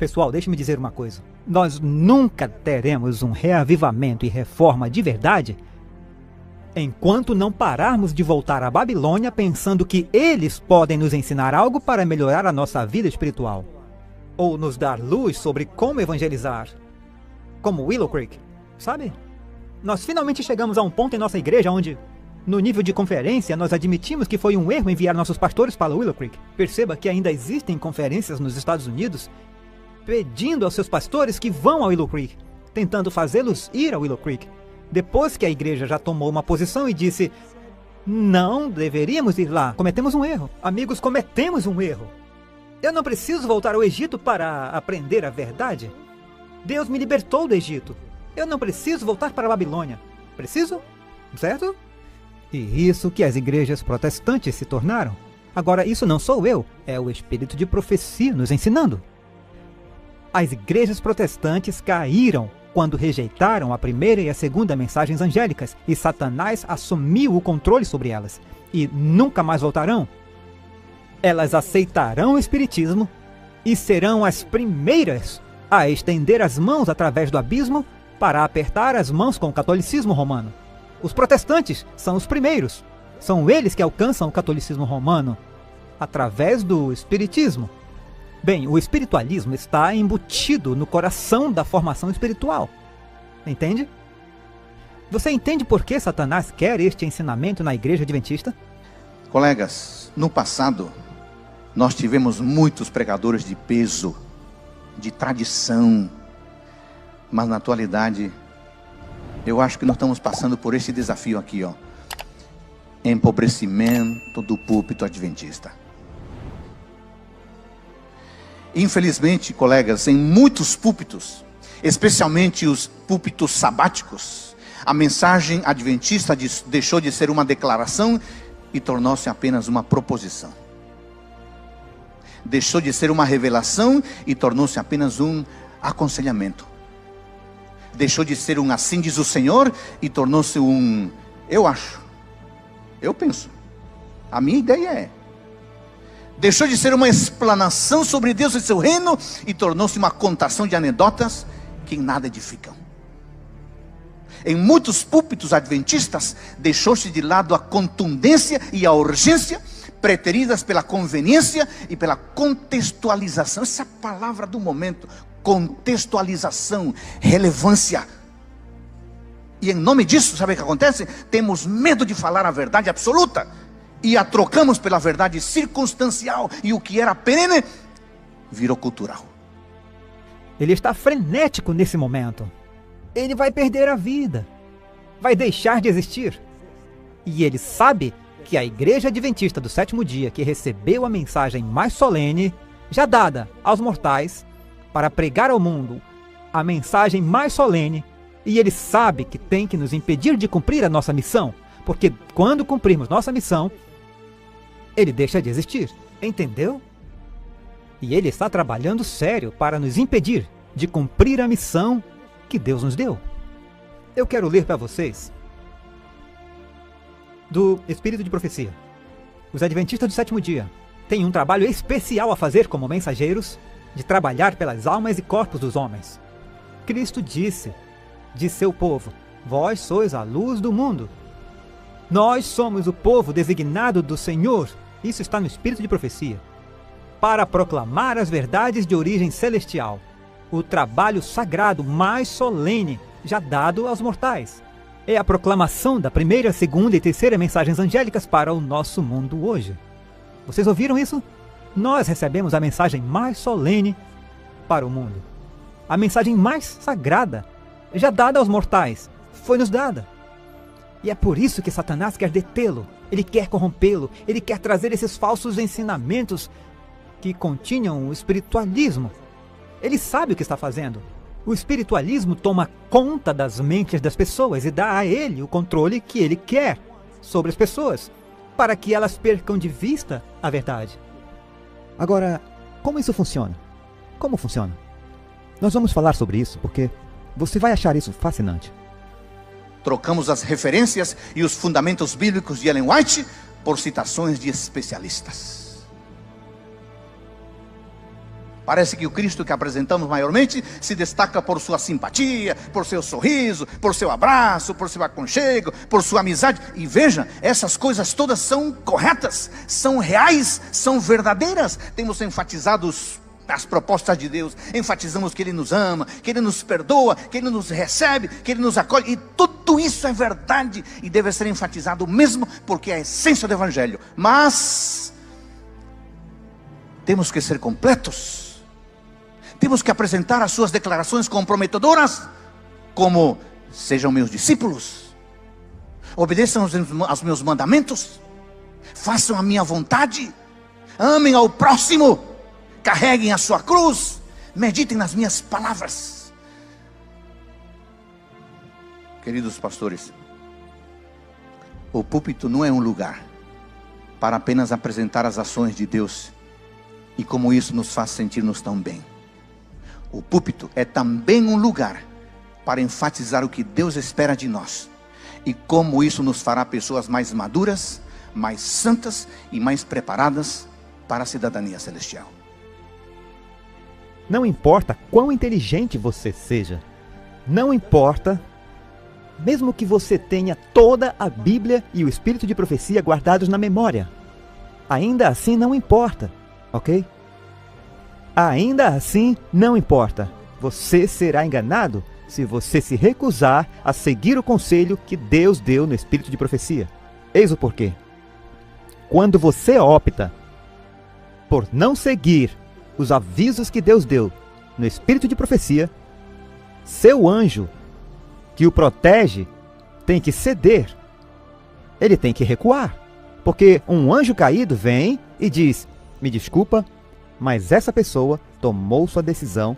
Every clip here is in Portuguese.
Pessoal, deixe-me dizer uma coisa. Nós nunca teremos um reavivamento e reforma de verdade enquanto não pararmos de voltar à Babilônia pensando que eles podem nos ensinar algo para melhorar a nossa vida espiritual. Ou nos dar luz sobre como evangelizar. Como Willow Creek, sabe? Nós finalmente chegamos a um ponto em nossa igreja onde, no nível de conferência, nós admitimos que foi um erro enviar nossos pastores para Willow Creek. Perceba que ainda existem conferências nos Estados Unidos pedindo aos seus pastores que vão a Willow Creek, tentando fazê-los ir a Willow Creek, depois que a igreja já tomou uma posição e disse: não deveríamos ir lá, cometemos um erro. Amigos, cometemos um erro. Eu não preciso voltar ao Egito para aprender a verdade. Deus me libertou do Egito. Eu não preciso voltar para a Babilônia. Preciso? Certo? E isso que as igrejas protestantes se tornaram. Agora, isso não sou eu, é o espírito de profecia nos ensinando. As igrejas protestantes caíram quando rejeitaram a primeira e a segunda mensagens angélicas, e Satanás assumiu o controle sobre elas, e nunca mais voltarão. Elas aceitarão o espiritismo e serão as primeiras a estender as mãos através do abismo para apertar as mãos com o catolicismo romano. Os protestantes são os primeiros. São eles que alcançam o catolicismo romano através do espiritismo. Bem, o espiritualismo está embutido no coração da formação espiritual. Entende? Você entende por que Satanás quer este ensinamento na igreja adventista? Colegas, no passado, nós tivemos muitos pregadores de peso, de tradição. Mas na atualidade, eu acho que nós estamos passando por este desafio aqui, ó. Empobrecimento do púlpito adventista. Infelizmente, colegas, em muitos púlpitos, especialmente os púlpitos sabáticos, a mensagem adventista deixou de ser uma declaração e tornou-se apenas uma proposição. Deixou de ser uma revelação e tornou-se apenas um aconselhamento. Deixou de ser um assim diz o Senhor e tornou-se um eu acho, eu penso, a minha ideia é. Deixou de ser uma explanação sobre Deus e seu reino e tornou-se uma contação de anedotas que em nada edificam. Em muitos púlpitos adventistas, deixou-se de lado a contundência e a urgência, preteridas pela conveniência e pela contextualização. Essa é a palavra do momento: contextualização, relevância. E em nome disso, sabe o que acontece? Temos medo de falar a verdade absoluta e a trocamos pela verdade circunstancial, e o que era perene virou cultural. Ele está frenético nesse momento. Ele vai perder a vida, vai deixar de existir. E ele sabe que a igreja adventista do sétimo dia, que recebeu a mensagem mais solene, já dada aos mortais, para pregar ao mundo a mensagem mais solene, e ele sabe que tem que nos impedir de cumprir a nossa missão, porque quando cumprirmos nossa missão, ele deixa de existir, entendeu? E ele está trabalhando sério para nos impedir de cumprir a missão que Deus nos deu. Eu quero ler para vocês do Espírito de Profecia. Os adventistas do sétimo dia têm um trabalho especial a fazer como mensageiros de trabalhar pelas almas e corpos dos homens. Cristo disse de seu povo: vós sois a luz do mundo. Nós somos o povo designado do Senhor, isso está no Espírito de Profecia, para proclamar as verdades de origem celestial, o trabalho sagrado mais solene já dado aos mortais. É a proclamação da primeira, segunda e terceira mensagens angélicas para o nosso mundo hoje. Vocês ouviram isso? Nós recebemos a mensagem mais solene para o mundo. A mensagem mais sagrada, já dada aos mortais, foi nos dada. E é por isso que Satanás quer detê-lo, ele quer corrompê-lo, ele quer trazer esses falsos ensinamentos que continham o espiritualismo. Ele sabe o que está fazendo. O espiritualismo toma conta das mentes das pessoas e dá a ele o controle que ele quer sobre as pessoas, para que elas percam de vista a verdade. Agora, como isso funciona? Como funciona? Nós vamos falar sobre isso porque você vai achar isso fascinante. Trocamos as referências e os fundamentos bíblicos de Ellen White por citações de especialistas. Parece que o Cristo que apresentamos maiormente se destaca por sua simpatia, por seu sorriso, por seu abraço, por seu aconchego, por sua amizade. E veja, essas coisas todas são corretas, são reais, são verdadeiras. Temos enfatizado as propostas de Deus, enfatizamos que Ele nos ama, que Ele nos perdoa, que Ele nos recebe, que Ele nos acolhe. E tudo isso é verdade e deve ser enfatizado mesmo, porque é a essência do Evangelho. Mas temos que ser completos. Temos que apresentar as suas declarações comprometedoras, como: sejam meus discípulos, obedeçam aos meus mandamentos, façam a minha vontade, amem ao próximo, carreguem a sua cruz, meditem nas minhas palavras. Queridos pastores, o púlpito não é um lugar para apenas apresentar as ações de Deus e como isso nos faz sentir-nos tão bem. O púlpito é também um lugar para enfatizar o que Deus espera de nós e como isso nos fará pessoas mais maduras, mais santas e mais preparadas para a cidadania celestial. Não importa quão inteligente você seja, não importa, mesmo que você tenha toda a Bíblia e o Espírito de Profecia guardados na memória, ainda assim não importa, ok? Ainda assim não importa, você será enganado se você se recusar a seguir o conselho que Deus deu no Espírito de Profecia. Eis o porquê. Quando você opta por não seguir os avisos que Deus deu no Espírito de Profecia, seu anjo que o protege tem que ceder, ele tem que recuar, porque um anjo caído vem e diz: me desculpa, mas essa pessoa tomou sua decisão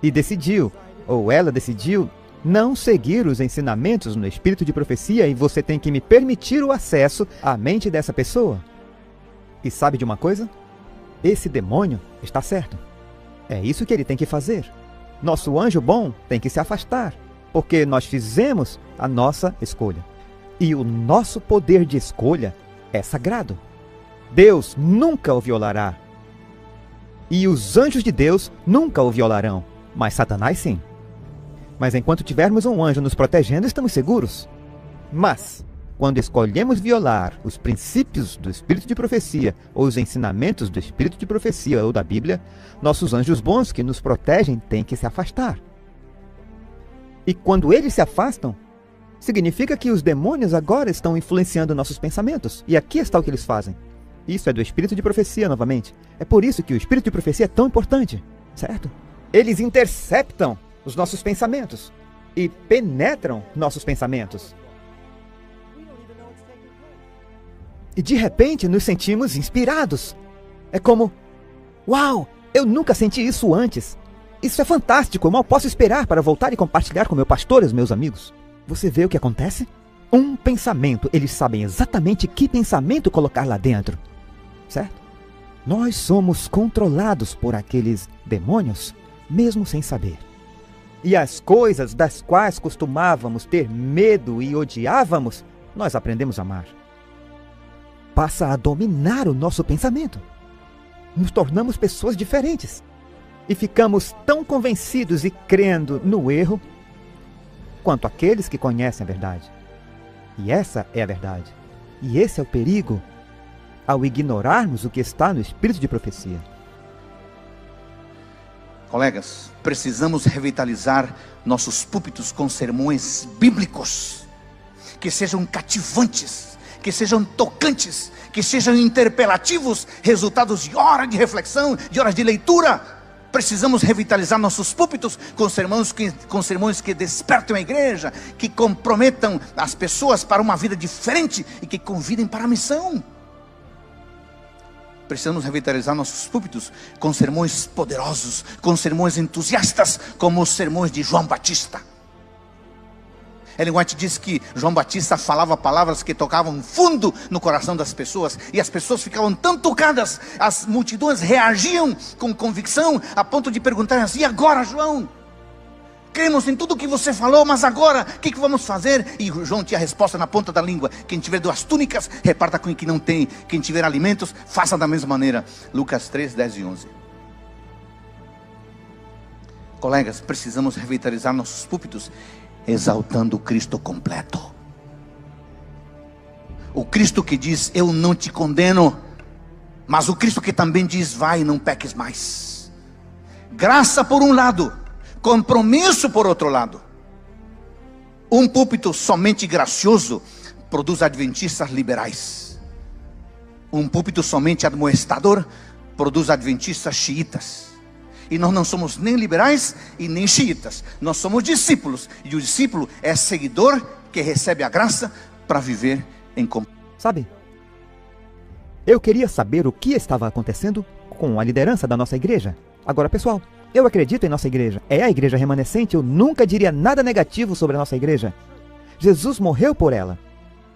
e decidiu, ou ela decidiu, não seguir os ensinamentos no Espírito de Profecia, e você tem que me permitir o acesso à mente dessa pessoa. E sabe de uma coisa? Esse demônio está certo. É isso que ele tem que fazer. Nosso anjo bom tem que se afastar, porque nós fizemos a nossa escolha. E o nosso poder de escolha é sagrado. Deus nunca o violará. E os anjos de Deus nunca o violarão, mas Satanás sim. Mas enquanto tivermos um anjo nos protegendo, estamos seguros. Mas quando escolhemos violar os princípios do Espírito de Profecia, ou os ensinamentos do Espírito de Profecia ou da Bíblia, nossos anjos bons que nos protegem têm que se afastar. E quando eles se afastam, significa que os demônios agora estão influenciando nossos pensamentos. E aqui está o que eles fazem. Isso é do Espírito de Profecia novamente. É por isso que o Espírito de Profecia é tão importante, certo? Eles interceptam os nossos pensamentos e penetram nossos pensamentos. E de repente nos sentimos inspirados. É como: uau, eu nunca senti isso antes. Isso é fantástico, eu mal posso esperar para voltar e compartilhar com meu pastor e os meus amigos. Você vê o que acontece? Um pensamento, eles sabem exatamente que pensamento colocar lá dentro, certo? Nós somos controlados por aqueles demônios, mesmo sem saber. E as coisas das quais costumávamos ter medo e odiávamos, nós aprendemos a amar. Passa a dominar o nosso pensamento. Nos tornamos pessoas diferentes. E ficamos tão convencidos e crendo no erro, quanto aqueles que conhecem a verdade. E essa é a verdade. E esse é o perigo ao ignorarmos o que está no Espírito de Profecia. Colegas, precisamos revitalizar nossos púlpitos com sermões bíblicos, que sejam cativantes, que sejam tocantes, que sejam interpelativos, resultados de hora de reflexão, de horas de leitura. Precisamos revitalizar nossos púlpitos com sermões que despertem a igreja, que comprometam as pessoas para uma vida diferente e que convidem para a missão. Precisamos revitalizar nossos púlpitos com sermões poderosos, com sermões entusiastas, como os sermões de João Batista. Ellen White diz que João Batista falava palavras que tocavam fundo no coração das pessoas, e as pessoas ficavam tão tocadas, as multidões reagiam com convicção, a ponto de perguntar assim: e agora, João? Cremos em tudo o que você falou, mas agora, o que vamos fazer? E João tinha a resposta na ponta da língua: quem tiver 2 túnicas, reparta com quem não tem. Quem tiver alimentos, faça da mesma maneira. Lucas 3, 10 e 11. Colegas, precisamos revitalizar nossos púlpitos, exaltando o Cristo completo. O Cristo que diz, eu não te condeno, mas o Cristo que também diz, vai, não peques mais. Graça por um lado, compromisso por outro lado. Um púlpito somente gracioso produz adventistas liberais. Um púlpito somente admoestador produz adventistas xiitas. E nós não somos nem liberais e nem xiitas. Nós somos discípulos. E o discípulo é seguidor que recebe a graça para viver em comunhão. Sabe? Eu queria saber o que estava acontecendo com a liderança da nossa igreja. Agora, pessoal, eu acredito em nossa igreja. É a igreja remanescente. Eu nunca diria nada negativo sobre a nossa igreja. Jesus morreu por ela.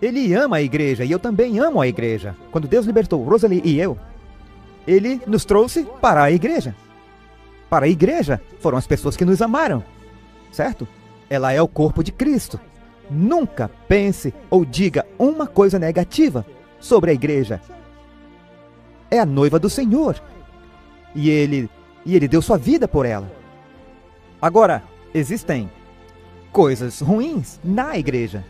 Ele ama a igreja e eu também amo a igreja. Quando Deus libertou Rosalie e eu, Ele nos trouxe para a igreja. Para a igreja foram as pessoas que nos amaram, certo? Ela é o corpo de Cristo. Nunca pense ou diga uma coisa negativa sobre a igreja. É a noiva do Senhor. E Ele deu sua vida por ela. Agora, existem coisas ruins na igreja.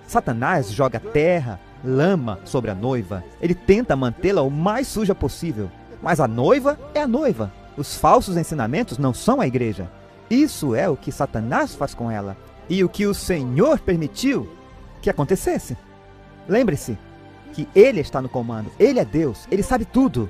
Satanás joga terra, lama sobre a noiva. Ele tenta mantê-la o mais suja possível. Mas a noiva é a noiva. Os falsos ensinamentos não são a igreja. Isso é o que Satanás faz com ela. E o que o Senhor permitiu que acontecesse. Lembre-se que Ele está no comando. Ele é Deus. Ele sabe tudo.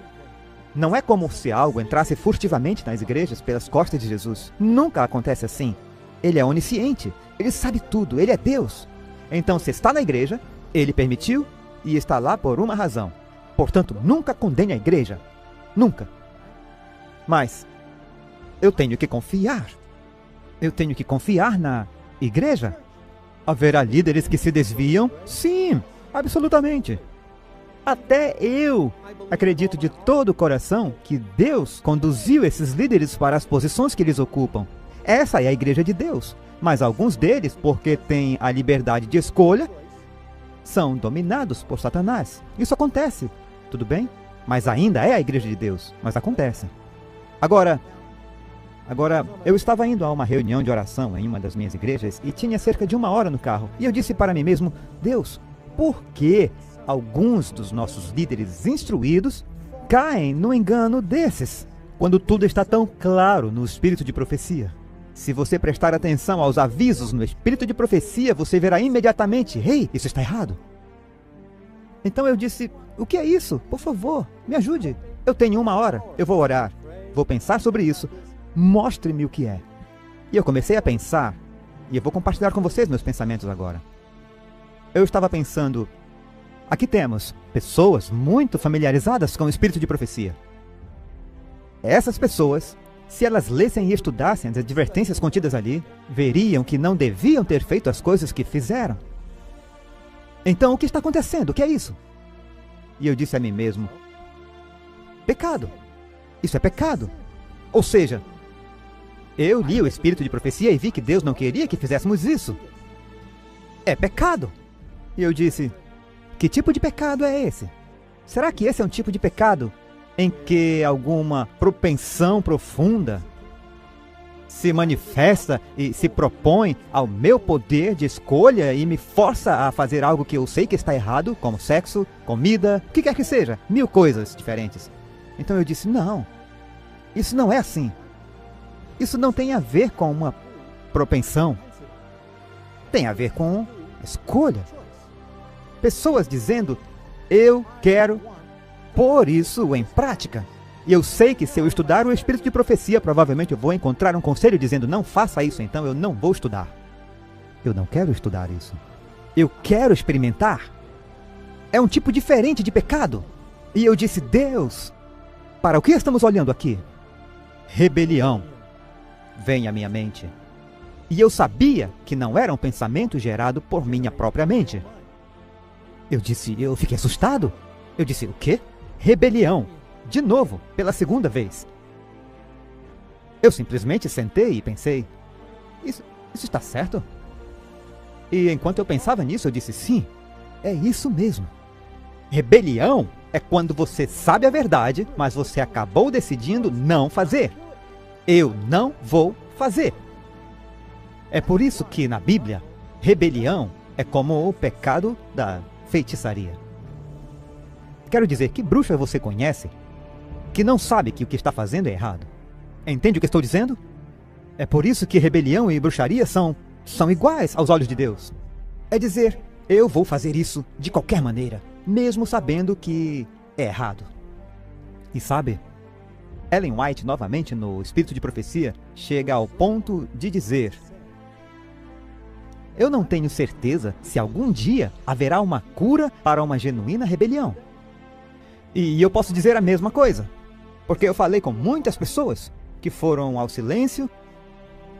Não é como se algo entrasse furtivamente nas igrejas pelas costas de Jesus. Nunca acontece assim. Ele é onisciente. Ele sabe tudo. Ele é Deus. Então, se está na igreja, Ele permitiu e está lá por uma razão. Portanto, nunca condene a igreja. Nunca. Mas eu tenho que confiar. Eu tenho que confiar na igreja. Haverá líderes que se desviam? Sim, absolutamente. Até eu acredito de todo o coração que Deus conduziu esses líderes para as posições que eles ocupam. Essa é a igreja de Deus. Mas alguns deles, porque têm a liberdade de escolha, são dominados por Satanás. Isso acontece, tudo bem? Mas ainda é a igreja de Deus. Mas acontece. Agora, eu estava indo a uma reunião de oração em uma das minhas igrejas e tinha cerca de 1 hora no carro. E eu disse para mim mesmo, Deus, por que alguns dos nossos líderes instruídos caem no engano desses, quando tudo está tão claro no espírito de profecia? Se você prestar atenção aos avisos no espírito de profecia, você verá imediatamente, ei, isso está errado. Então eu disse, o que é isso? Por favor, me ajude. Eu tenho 1 hora, eu vou orar. Vou pensar sobre isso. Mostre-me o que é. E eu comecei a pensar, e eu vou compartilhar com vocês meus pensamentos agora. Eu estava pensando, aqui temos pessoas muito familiarizadas com o espírito de profecia. Essas pessoas, se elas lessem e estudassem as advertências contidas ali, veriam que não deviam ter feito as coisas que fizeram. Então, o que está acontecendo? O que é isso? E eu disse a mim mesmo, pecado. Isso é pecado. Ou seja, eu li o espírito de profecia e vi que Deus não queria que fizéssemos isso. É pecado. E eu disse, que tipo de pecado é esse? Será que esse é um tipo de pecado em que alguma propensão profunda se manifesta e se propõe ao meu poder de escolha e me força a fazer algo que eu sei que está errado, como sexo, comida, o que quer que seja, 1000 coisas diferentes. Então eu disse, não, isso não é assim. Isso não tem a ver com uma propensão. Tem a ver com escolha. Pessoas dizendo, eu quero pôr isso em prática. E eu sei que se eu estudar o espírito de profecia, provavelmente eu vou encontrar um conselho dizendo, não faça isso, então eu não vou estudar. Eu não quero estudar isso. Eu quero experimentar. É um tipo diferente de pecado. E eu disse, Deus, para o que estamos olhando aqui? Rebelião vem à minha mente. E eu sabia que não era um pensamento gerado por minha própria mente. Eu fiquei assustado. Eu disse, o quê? Rebelião. De novo, pela segunda vez. Eu simplesmente sentei e pensei, isso está certo? E enquanto eu pensava nisso, eu disse, sim, é isso mesmo. Rebelião é quando você sabe a verdade, mas você acabou decidindo não fazer. Eu não vou fazer. É por isso que na Bíblia, rebelião é como o pecado da feitiçaria. Quero dizer, que bruxa você conhece que não sabe que o que está fazendo é errado? Entende o que estou dizendo? É por isso que rebelião e bruxaria são iguais aos olhos de Deus. É dizer, eu vou fazer isso de qualquer maneira, mesmo sabendo que é errado. E sabe, Ellen White, novamente no Espírito de Profecia, chega ao ponto de dizer: eu não tenho certeza se algum dia haverá uma cura para uma genuína rebelião. E eu posso dizer a mesma coisa, porque eu falei com muitas pessoas que foram ao silêncio,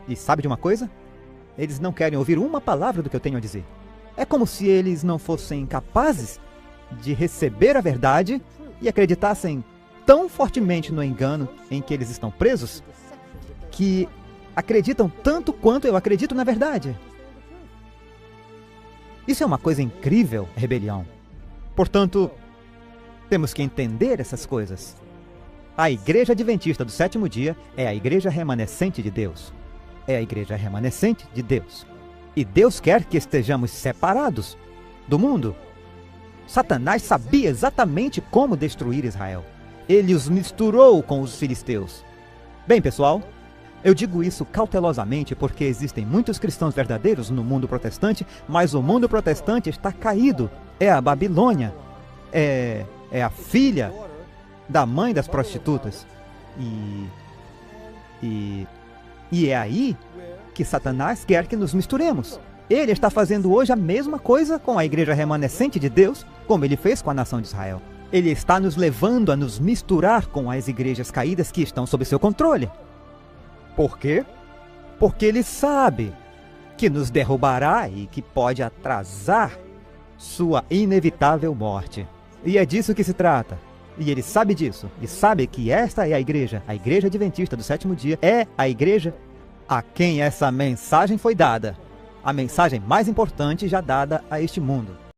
e sabe de uma coisa? Eles não querem ouvir uma palavra do que eu tenho a dizer. É como se eles não fossem capazes de receber a verdade e acreditassem tão fortemente no engano em que eles estão presos, que acreditam tanto quanto eu acredito na verdade. Isso é uma coisa incrível, rebelião. Portanto, temos que entender essas coisas. A Igreja Adventista do Sétimo Dia é a igreja remanescente de Deus. É a igreja remanescente de Deus. E Deus quer que estejamos separados do mundo. Satanás sabia exatamente como destruir Israel. Ele os misturou com os filisteus. Bem, pessoal, eu digo isso cautelosamente porque existem muitos cristãos verdadeiros no mundo protestante, mas o mundo protestante está caído. É a Babilônia. É a filha da mãe das prostitutas. E é aí que Satanás quer que nos misturemos. Ele está fazendo hoje a mesma coisa com a igreja remanescente de Deus, como ele fez com a nação de Israel. Ele está nos levando a nos misturar com as igrejas caídas que estão sob seu controle. Por quê? Porque ele sabe que nos derrubará e que pode atrasar sua inevitável morte. E é disso que se trata. E ele sabe disso. E sabe que esta é a igreja adventista do sétimo dia, é a igreja a quem essa mensagem foi dada. A mensagem mais importante já dada a este mundo.